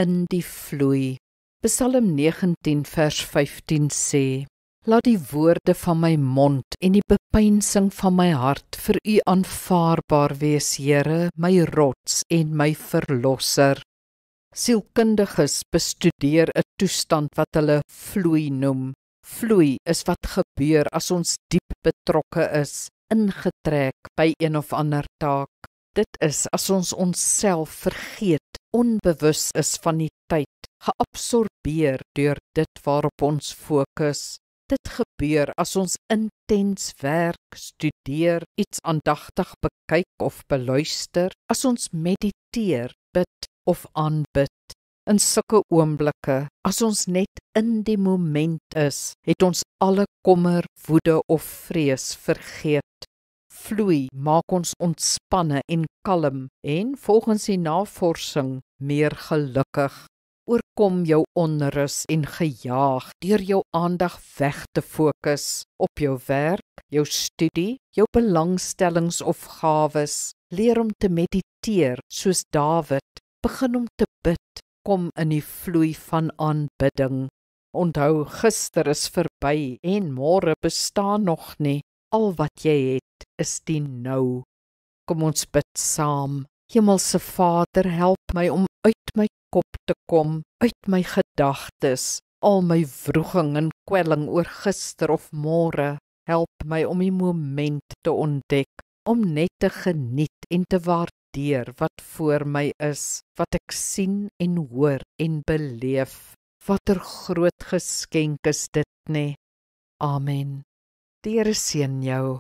in die vloei. Psalm 19 vers 15 sê, laat die woorde van my mond en die bepeinsing van my hart vir u aanvaarbaar wees, Here, my rots en my verlosser. Sielkundiges bestudeer 'n toestand wat hulle vloei noem. Vloei is wat gebeur as ons diep betrokke is, ingetrek by een of ander taak. Dit is as ons onsself vergeet, onbewus is van die tyd, geabsorbeer deur dit waarop ons fokus. Dit gebeur as ons intens werk, studeer, iets aandagtig bekyk of beluister, as ons mediteer, bid of aanbid. In sulke oomblikke, as ons net in die moment is, het ons alle kommer, woede of vrees vergeet. Vloei maak ons ontspanne en kalm en volgens die navorsing meer gelukkig. Oorkom jou onrus en gejaag deur jou aandag weg te fokus op jou werk, jou studie, jou belangstellings of gawes. Leer om te mediteer soos Dawid, begin om te bid, kom in die vloei van aanbidding. Onthou, gister is verby en môre bestaan nog nie. Al wat jy het, is die nou. Kom ons bid saam. Hemelse Vader, help my om uit my kop te kom, uit my gedagtes, al my wroging en kwelling oor gister of môre. Help my om die moment te ontdek, om net te geniet en te waardeer wat voor my is, wat ek sien en hoor en beleef. Watter groot geskenk is dit nie? Amen. Die Here seën jou.